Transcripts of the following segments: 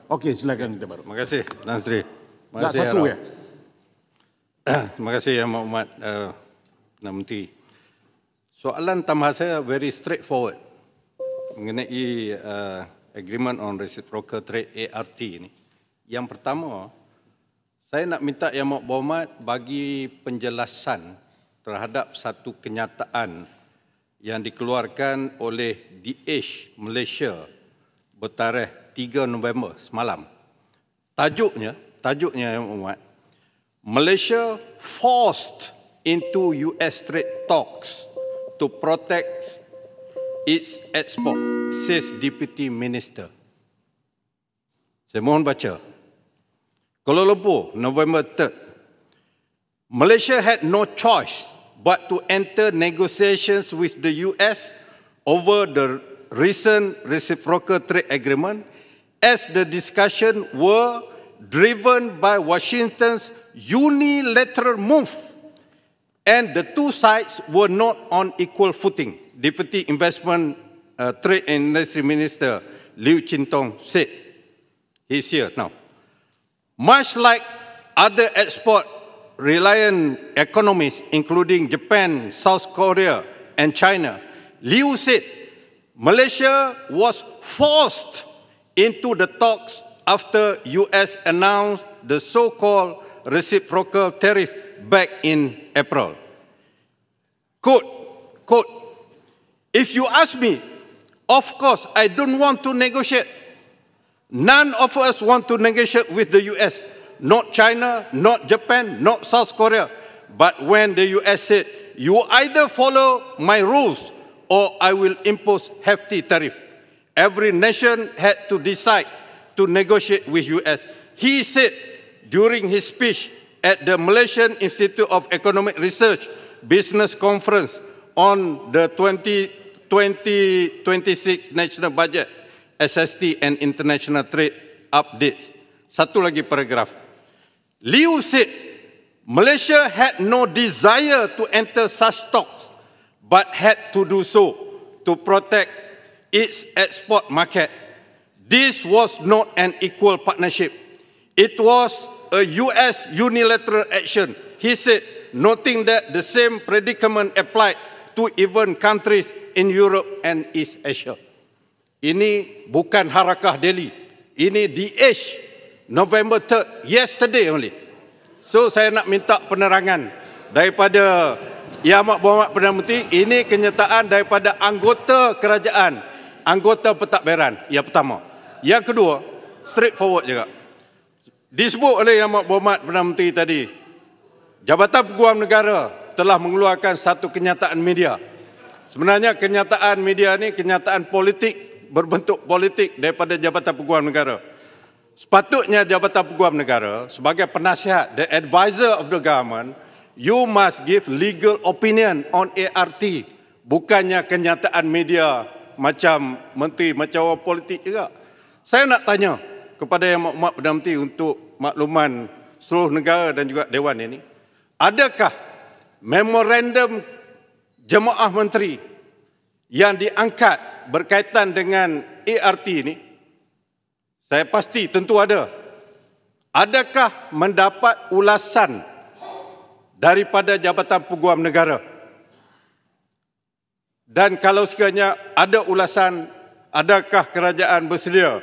Okey, silakan kita baru. Terima kasih, Tan Sri. Terima Tak kasih, satu ya? Terima kasih, Yang Mohd Perdana Menteri. Soalan tambahan saya very straightforward mengenai Agreement on Reciprocal Trade ART ini. Yang pertama, saya nak minta Yang Mohd Berhormat bagi penjelasan terhadap satu kenyataan yang dikeluarkan oleh DH Malaysia bertarikh 3 November semalam. Tajuknya Yang Mohd, Malaysia forced into US trade talks to protect its export, says Deputy Minister. Saya mohon baca. Kuala Lumpur, November 3rd. Malaysia had no choice but to enter negotiations with the US over the recent reciprocal trade agreement as the discussion were driven by Washington's unilateral move and the two sides were not on equal footing. Deputy Investment, Trade and Industry Minister Liu Chintong said. He's here now. Much like other export-reliant economies, including Japan, South Korea, and China, Liu said Malaysia was forced into the talks after US announced the so-called reciprocal tariff back in April. Quote, if you ask me, of course, I don't want to negotiate. None of us want to negotiate with the US, not China, not Japan, not South Korea. But when the US said, you either follow my rules or I will impose hefty tariff, every nation had to decide to negotiate with US. He said during his speech at the Malaysian Institute of Economic Research Business Conference on the 2026 National Budget, SST and International Trade Updates. Satu lagi paragraf. Liu said Malaysia had no desire to enter such talks, but had to do so to protect its export market. This was not an equal partnership. It was a US unilateral action, he said, noting that the same predicament applied to even countries in Europe and East Asia. Ini bukan Harakah Delhi. Ini DH November 3rd, yesterday only. So saya nak minta penerangan daripada Yang Amat Berhormat Perdana Menteri. Ini kenyataan daripada anggota kerajaan, anggota pentadbiran. Yang pertama. Yang kedua, straightforward juga. Disebut oleh Yang Amat Berhormat Perdana Menteri tadi, Jabatan Peguam Negara telah mengeluarkan satu kenyataan media. Sebenarnya kenyataan media ini kenyataan politik, berbentuk politik daripada Jabatan Peguam Negara. Sepatutnya Jabatan Peguam Negara sebagai penasihat, the advisor of the government, you must give legal opinion on ART. Bukannya kenyataan media macam menteri, macam orang politik juga. Saya nak tanya kepada Yang Mohd Perdana Menteri untuk makluman seluruh negara dan juga Dewan ini. Adakah memorandum Jemaah Menteri yang diangkat berkaitan dengan ART ini? Saya pasti tentu ada. Adakah mendapat ulasan daripada Jabatan Peguam Negara? Dan kalau sekiranya ada ulasan, adakah kerajaan bersedia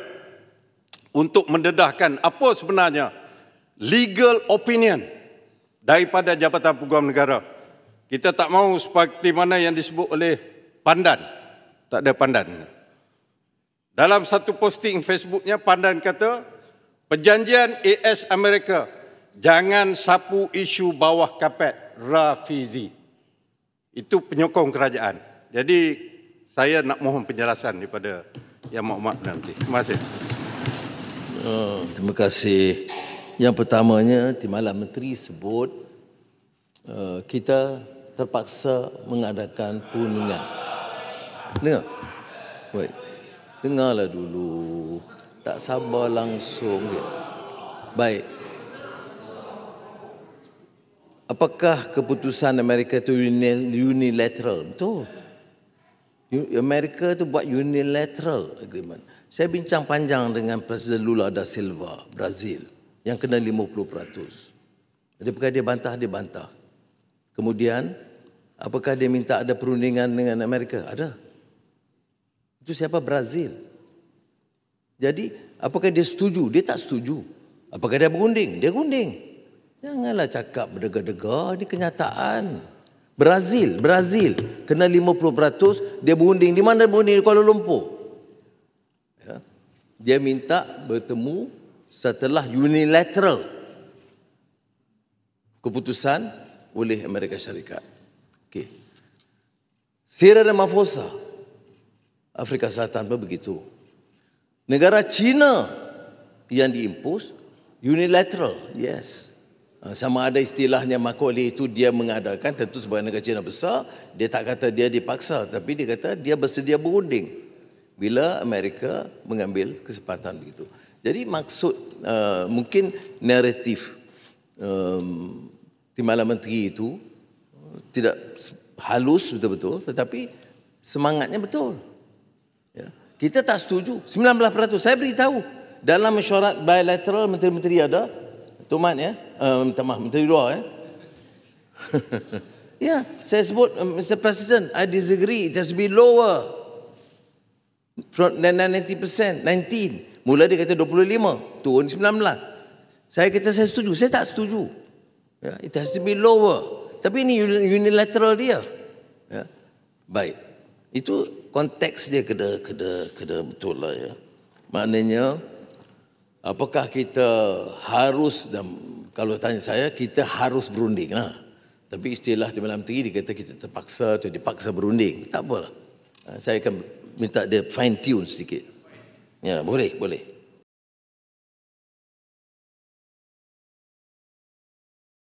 untuk mendedahkan apa sebenarnya legal opinion daripada Jabatan Peguam Negara? Kita tak mahu seperti mana yang disebut oleh Pandan. Tak ada Pandan. Dalam satu posting Facebooknya, Pandan kata, perjanjian AS Amerika, jangan sapu isu bawah kapet Rafizi. Itu penyokong kerajaan. Jadi, saya nak mohon penjelasan daripada Yang Mohd Perdana Menteri. Terima kasih. Terima kasih. Yang pertamanya, Timbalan Menteri sebut kita terpaksa mengadakan perundingan. Dengar? Baik. Dengarlah dulu. Tak sabar langsung. Baik. Apakah keputusan Amerika itu unilateral? Betul. Amerika itu buat unilateral agreement. Saya bincang panjang dengan Presiden Lula da Silva, Brazil, yang kena 50%. Apakah dia bantah? Dia bantah. Kemudian, apakah dia minta ada perundingan dengan Amerika? Ada. Itu siapa? Brazil. Jadi, apakah dia setuju? Dia tak setuju. Apakah dia berunding? Dia berunding. Janganlah cakap berdega-dega, ini kenyataan. Brazil kena 50%, dia berunding. Di mana berunding? Di Kuala Lumpur. Ya. Dia minta bertemu setelah unilateral keputusan oleh Amerika Syarikat. Okey. Cyril Ramaphosa, Afrika Selatan pun begitu. Negara China yang diimpos unilateral, yes. Sama ada istilahnya Macaulay itu dia mengadakan, tentu sebagai negara China besar, dia tak kata dia dipaksa, tapi dia kata dia bersedia berunding bila Amerika mengambil kesempatan begitu. Jadi maksud mungkin naratif Timbalan Menteri itu tidak halus betul-betul, tetapi semangatnya betul. Ya. Kita tak setuju. 19%. Saya beritahu dalam mesyuarat bilateral menteri-menteri ada. Tok Mat ya. Minta maaf, Menteri Luar ya. Ya, saya sebut Mr. President, I disagree. It has to be lower. From 90%, 19. Mula dia kata 25, turun 19. Saya kata saya setuju. Saya tak setuju. Ya, it has to be lower. Tapi ini unilateral dia. Ya. Baik. Itu konteks dia kena betul lah ya. Maknanya apakah kita harus, kalau tanya saya, kita harus berunding lah. Tapi istilah Timbalan Menteri dia kata kita terpaksa atau dipaksa berunding. Tak apalah. Saya akan minta dia fine tune sedikit. Ya, boleh.